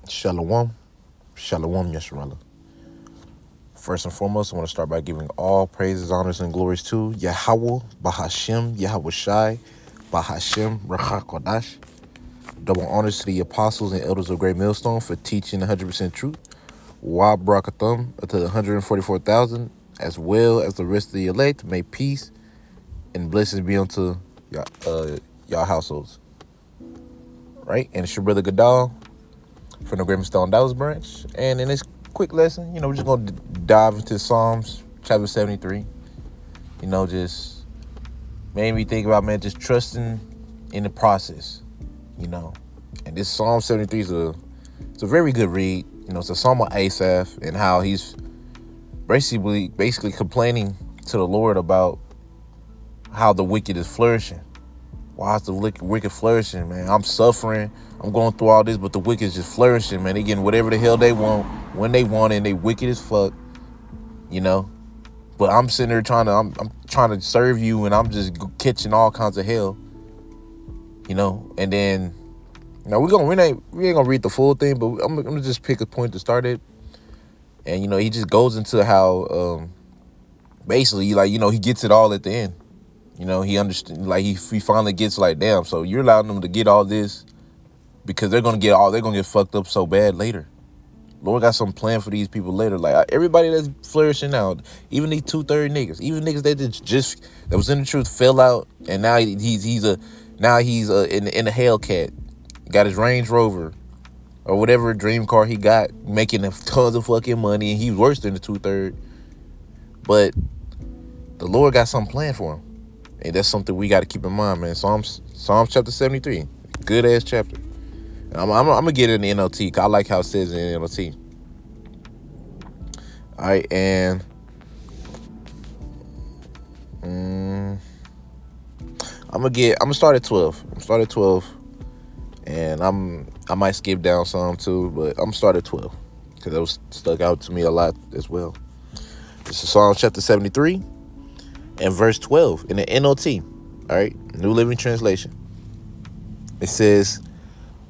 Shalom. Shalom, Yesharala. First and foremost, I want to start by giving all praises, honors, and glories to Yahweh, Bahashem, Yahweh Shai, Bahashem, Racha Kodash. Double honors to the apostles and elders of Great Millstone for teaching 100% truth. Wa Barakathum to the 144,000, as well as the rest of the elect. May peace and blessings be unto y'all households. Right? And it's your brother Gadal from the Great Millstone Dallas branch. And in this quick lesson, we're just going to dive into Psalms chapter 73. Just made me think about, just trusting in the process, And this Psalm 73 is it's a very good read. It's a Psalm of Asaph and how he's basically complaining to the Lord about how the wicked is flourishing. Why is the wicked flourishing, man? I'm suffering. I'm going through all this, but the wicked is just flourishing, man. They getting whatever the hell they want, when they want it, and they wicked as fuck, But I'm sitting there I'm trying to serve you, and I'm just catching all kinds of hell, And then, we ain't gonna read the full thing, but I'm gonna just pick a point to start it. And he just goes into how, basically, he gets it all at the end. He understands, he finally gets damn, so you're allowing them to get all this because they're gonna get fucked up so bad later. Lord got some plan for these people later. Everybody that's flourishing now, even these 2/3 niggas, even niggas that was in the truth fell out, and now he's in the Hellcat, got his Range Rover or whatever dream car he got, making tons of fucking money, and he's worse than the 2/3. But the Lord got some plan for him. And that's something we got to keep in mind, man. Psalms chapter 73, good ass chapter. And I'm gonna get it in the NLT because I like how it says in the NLT. All right, and I'm gonna start at 12. And I might skip down some too, but I'm gonna start at 12 because that was stuck out to me a lot as well. This is Psalms chapter 73. And verse 12 in the NLT, all right, New Living Translation. It says,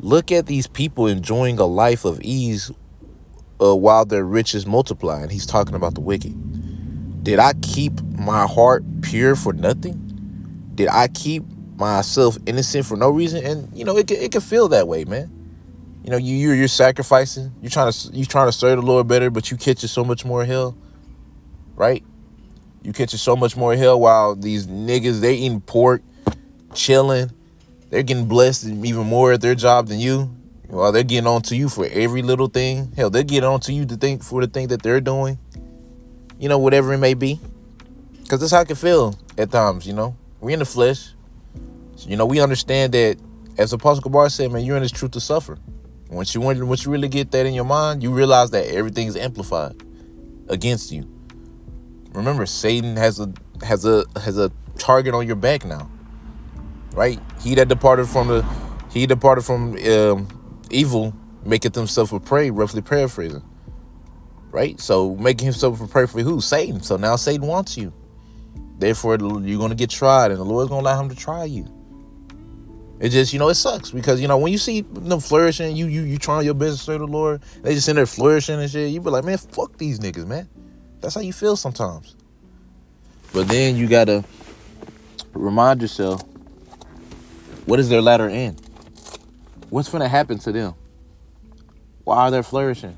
"Look at these people enjoying a life of ease while their riches multiply." And he's talking about the wicked. "Did I keep my heart pure for nothing? Did I keep myself innocent for no reason?" And it can feel that way, man. You're sacrificing. You're trying to serve the Lord better, but you catching so much more hell, right? You catching so much more hell while these niggas, they eating pork, chilling. They're getting blessed even more at their job than you. While they're getting on to you for every little thing. Hell, they're getting on to you for the thing that they're doing. Whatever it may be. Because that's how it can feel at times, We're in the flesh. So, we understand that, as Apostle Kabar said, man, you're in this truth to suffer. Once you really get that in your mind, you realize that everything is amplified against you. Remember, Satan has a target on your back now, right? He departed from evil, maketh himself a prey, roughly paraphrasing, right? So making himself a prey for who? Satan. So now Satan wants you. Therefore, you're going to get tried, and the Lord's going to allow him to try you. It just, it sucks because, when you see them flourishing, you trying your best to serve the Lord, they just in there flourishing and shit, you be like, man, fuck these niggas, man. That's how you feel sometimes. But then you got to remind yourself, what is their latter end? What's going to happen to them? Why are they flourishing?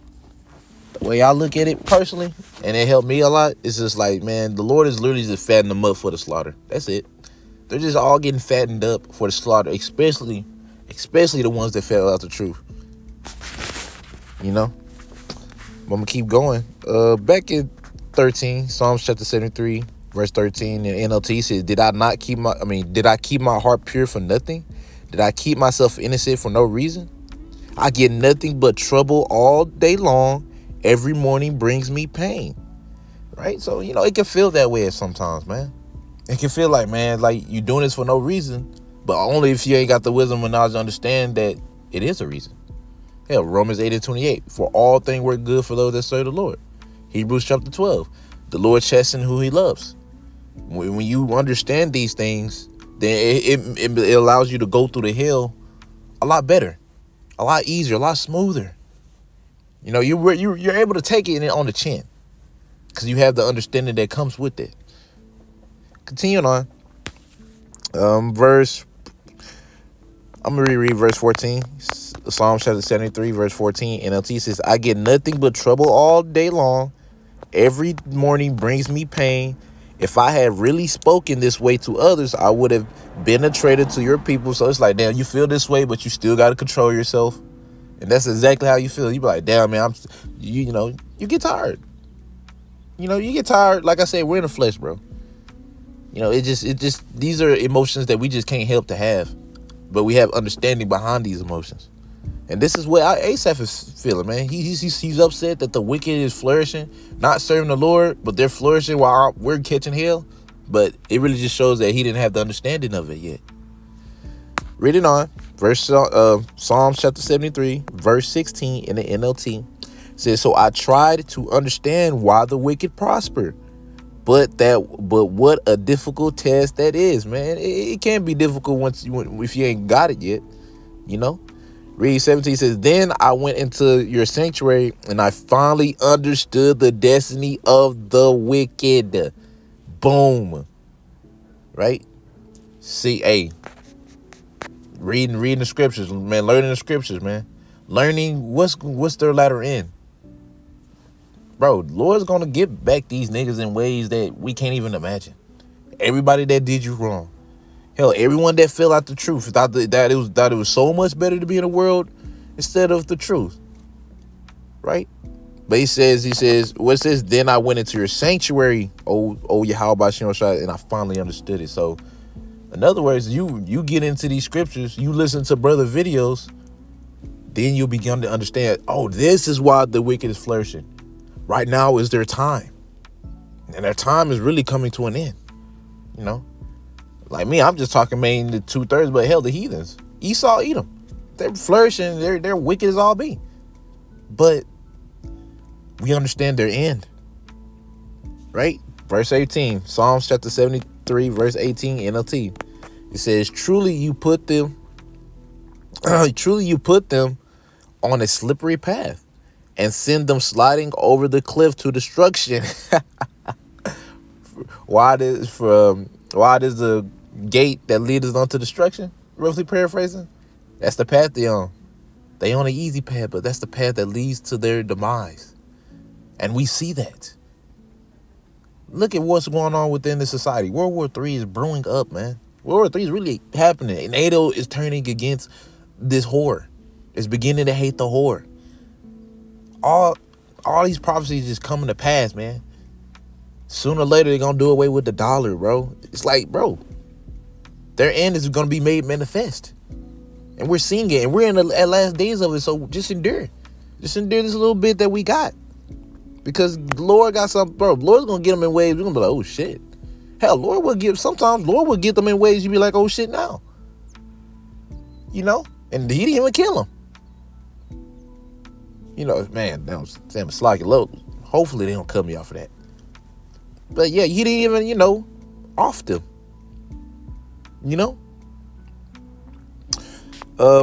The way I look at it personally, and it helped me a lot, it's just like, man, the Lord is literally just fattening them up for the slaughter. That's it. They're just all getting fattened up for the slaughter, especially the ones that fell out the truth. I'm going to keep going. Back in 13, Psalms chapter 73, verse 13 in NLT says, did I keep my heart pure for nothing? Did I keep myself innocent for no reason? I get nothing but trouble all day long. Every morning brings me pain. Right? So, it can feel that way sometimes, man. It can feel like, man, like you're doing this for no reason, but only if you ain't got the wisdom and knowledge to understand that it is a reason. Hell, Romans 8:28, for all things work good for those that serve the Lord. Hebrews chapter 12, the Lord chastens who he loves. When you understand these things, then it allows you to go through the hell a lot better, a lot easier, a lot smoother. You know, you're able to take it on the chin because you have the understanding that comes with it. Continuing on, verse. I'm gonna reread verse 14. Psalm chapter 73, verse 14. NLT says, "I get nothing but trouble all day long. Every morning brings me pain. If I had really spoken this way to others, I would have been a traitor to your people." So it's like, damn, you feel this way, but you still got to control yourself. And that's exactly how you feel. You be like, damn, man, you know, you get tired. You know, you get tired. Like I said, we're in the flesh, bro. You know, it just, these are emotions that we just can't help to have. But we have understanding behind these emotions. And this is what Asaph is feeling, man. He's upset that the wicked is flourishing, not serving the Lord, but they're flourishing while we're catching hell. But it really just shows that he didn't have the understanding of it yet. Reading on, Psalms chapter 73, verse 16 in the NLT says, "So I tried to understand why the wicked prosper, but what a difficult task that is, man. It can be difficult if you ain't got it yet, you know." Read 17 says, "Then I went into your sanctuary and I finally understood the destiny of the wicked." Boom. Right? See, hey, reading the scriptures, man, learning the scriptures, man. Learning what's their latter end. Bro, Lord's gonna get back these niggas in ways that we can't even imagine. Everybody that did you wrong. Hell, everyone that fell out the truth, thought that it was so much better to be in the world instead of the truth. Right? But he says, what it says, "Then I went into your sanctuary, oh Yahweh Shem Shai, and I finally understood it." So, in other words, you get into these scriptures, you listen to brother videos, then you'll begin to understand, oh, this is why the wicked is flourishing. Right now is their time. And their time is really coming to an end. You know? Like me, I'm just talking mainly 2/3, but hell, the heathens. Esau, Edom. They're flourishing, they're wicked as all be. But we understand their end. Right? Verse 18, Psalms chapter 73, verse 18, NLT. It says, truly you put them on a slippery path and send them sliding over the cliff to destruction." Wide is the gate that leads us onto destruction? Roughly paraphrasing. That's the path they on. They on an easy path, but that's the path that leads to their demise. And we see that. Look at what's going on within the society. World War III is brewing up, man. World War III is really happening. NATO is turning against this whore. It's beginning to hate the whore. All these prophecies just coming to pass, man. Sooner or later, they're going to do away with the dollar, bro. It's like, bro, their end is going to be made manifest. And we're seeing it. And we're in the last days of it. So just endure. Just endure this little bit that we got. Because the Lord got something, bro. Lord's going to get them in ways. We're going to be like, oh, shit. Hell, sometimes Lord will get them in ways you be like, oh, shit, now. You know? And he didn't even kill him. You know, man, that was Sam Slocky low. Hopefully they don't cut me off of that. But yeah, he didn't even, off them. You know?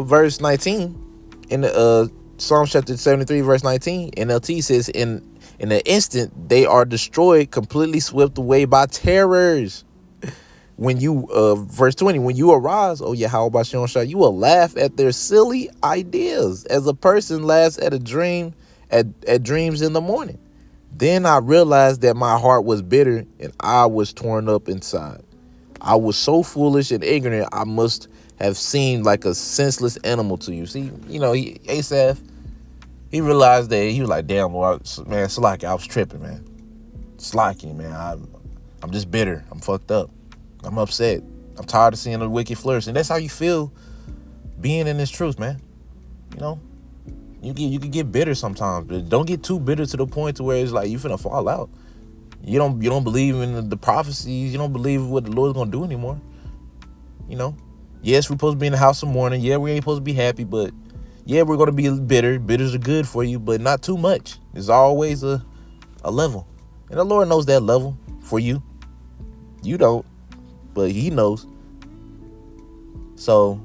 Verse 19 in the Psalm chapter 73, verse 19, NLT says, in an instant they are destroyed, completely swept away by terrors. When you, verse 20, when you arise, oh yeah, how about Shem Shai, you will laugh at their silly ideas as a person laughs at a dream, at dreams in the morning. Then I realized that my heart was bitter and I was torn up inside. I was so foolish and ignorant, I must have seemed like a senseless animal to you. See, Asaph, he realized that he was like, damn, Lord, man, Slaki, I was tripping, man. Slaki, man, I'm just bitter. I'm fucked up. I'm upset. I'm tired of seeing the wicked flourish. And that's how you feel being in this truth, man. You can get bitter sometimes, but don't get too bitter to the point to where it's like you finna fall out. You don't believe in the prophecies. You don't believe what the Lord's gonna do anymore. Yes, we're supposed to be in the house of mourning. Yeah, we ain't supposed to be happy, but yeah, we're gonna be bitter. Bitters are good for you, but not too much. There's always a level. And the Lord knows that level for you. You don't, but he knows. So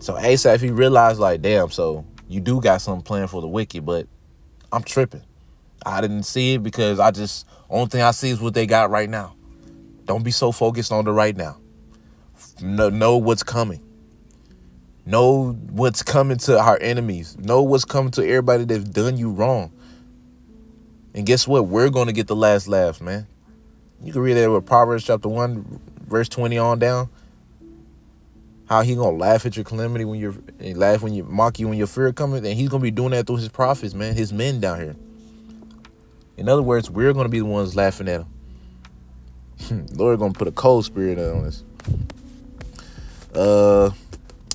Asaph, he realized like, damn, so you do got something planned for the wicked, but I'm tripping. I didn't see it because only thing I see is what they got right now. Don't be so focused on the right now. Know what's coming. Know what's coming to our enemies. Know what's coming to everybody that's done you wrong. And guess what? We're going to get the last laughs, man. You can read that with Proverbs chapter 1, verse 20 on down. How he going to laugh at your calamity mock you when your fear coming. And he's going to be doing that through his prophets, man. His men down here. In other words, we're going to be the ones laughing at him. Lord going to put a cold spirit on us.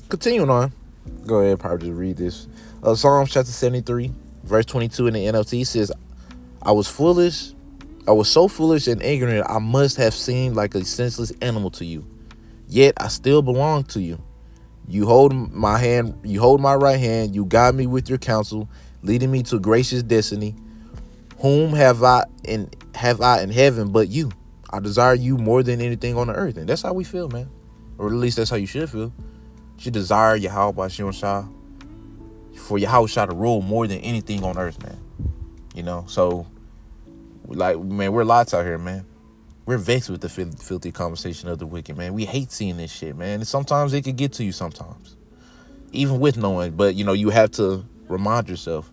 Continuing on. Go ahead, probably just read this. Psalms chapter 73, verse 22 in the NLT says, I was so foolish and ignorant, I must have seemed like a senseless animal to you. Yet I still belong to you. You hold my right hand, you guide me with your counsel, leading me to gracious destiny. Whom have I in heaven but you? I desire you more than anything on the earth. And that's how we feel, man. Or at least that's how you should feel. You should desire Yahweh B'Shem Shah, for Yahweh Shah to rule more than anything on earth, man. You know, so man, we're lots out here, man. We're vexed with the filthy conversation of the wicked, man. We hate seeing this shit, man. And sometimes it could get to you sometimes, even with knowing. But, you know, you have to remind yourself,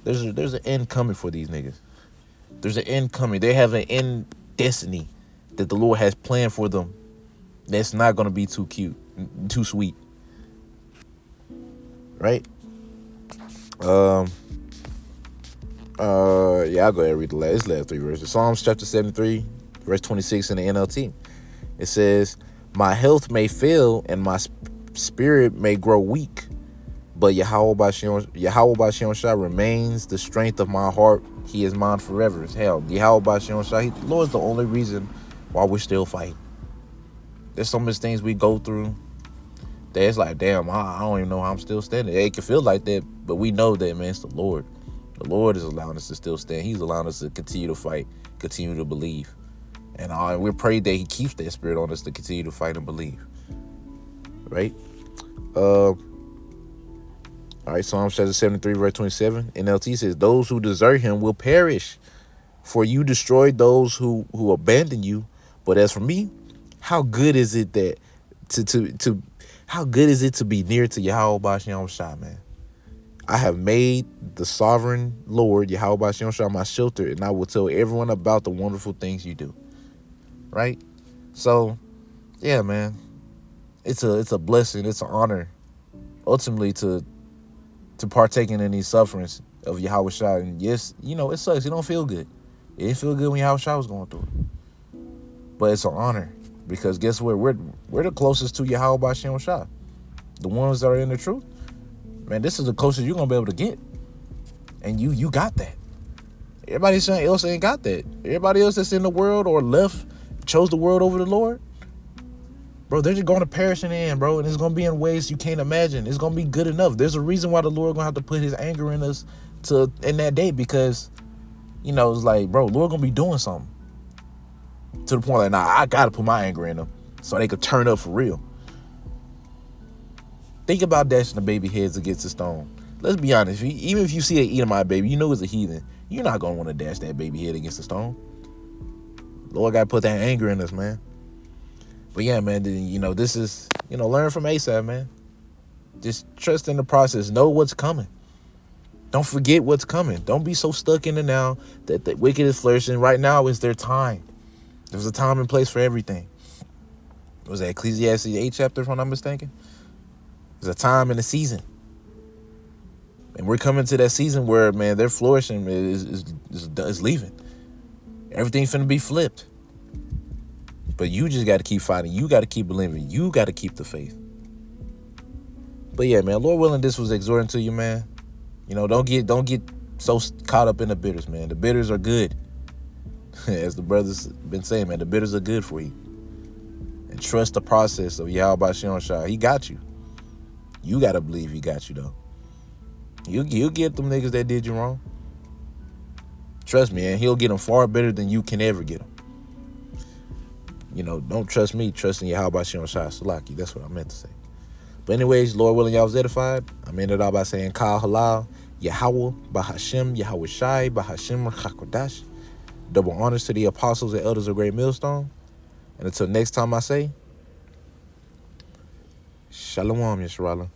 there's an end coming for these niggas. There's an end coming. They have an end destiny that the Lord has planned for them. That's not going to be too cute, too sweet. Right? Yeah, I'll go ahead and read the last three verses. Psalms chapter 73, verse 26 in the NLT. It says, my health may fail and my spirit may grow weak, but Yahweh B'Shem Shah remains the strength of my heart. He is mine forever. As hell. Yahweh B'Shem Shah, the Lord is the only reason why we're still fighting. There's so much things we go through that it's like, damn, I don't even know how I'm still standing. It can feel like that, but we know that, man, it's the Lord. The Lord is allowing us to still stand. He's allowing us to continue to fight, continue to believe. And we pray that he keeps that spirit on us to continue to fight and believe. Right? All right, Psalms chapter 73, verse 27. NLT says, those who desert him will perish, for you destroyed those who abandon you. But as for me, how good is it that how good is it to be near to Yahweh B'Shem Shah, man? I have made the sovereign Lord, Yahweh B'Shem Shah, my shelter, and I will tell everyone about the wonderful things you do. Right? So, yeah, man. It's a blessing, it's an honor, ultimately, to partaking in these sufferings of Yahweh Shah. And yes, you know, it sucks. It don't feel good. It didn't feel good when Yahweh Shah was going through it. But it's an honor. Because guess what? We're the closest to Yahweh B'Shem Shah. The ones that are in the truth. Man, this is the closest you're going to be able to get. And you got that. Everybody else ain't got that. Everybody else that's in the world or left, chose the world over the Lord. Bro, they're just going to perish in the end, bro. And it's going to be in ways you can't imagine. It's going to be good enough. There's a reason why the Lord going to have to put his anger in us in that day. Because, you know, it's like, bro, Lord going to be doing something. To the point like, nah, I got to put my anger in them so they could turn up for real. Think about dashing the baby heads against a stone. Let's be honest. Even if you see an Edomite baby, you know it's a heathen. You're not going to want to dash that baby head against a stone. Lord got to put that anger in us, man. But yeah, man, you know, this is, you know, learn from Asaph, man. Just trust in the process. Know what's coming. Don't forget what's coming. Don't be so stuck in the now that the wicked is flourishing. Right now is their time. There's a time and place for everything. Was that Ecclesiastes 8 chapter, if I'm not mistaken? There's a time and a season. And we're coming to that season where, man, their flourishing is leaving. Everything's finna be flipped. But you just got to keep fighting. You got to keep believing. You got to keep the faith. But yeah, man, Lord willing, this was exhorting to you, man. You know, don't get so caught up in the bitters, man. The bitters are good. As the brothers been saying, man, the bitters are good for you. And trust the process of Yahweh B'Shem Shah. He got you. You got to believe he got you, though. You'll get them niggas that did you wrong. Trust me, and he'll get them far better than you can ever get them. You know, don't trust me. Trust in Yahweh B'Shem Shah Salaki. That's what I meant to say. But anyways, Lord willing, y'all was edified. I'm ended out by saying Kal Halal, Yahweh, Bahashem, Yahweh Shai, Bahashem, Chakodash. Double honors to the apostles and elders of Great Millstone. And until next time I say, Shalom, Yisrael.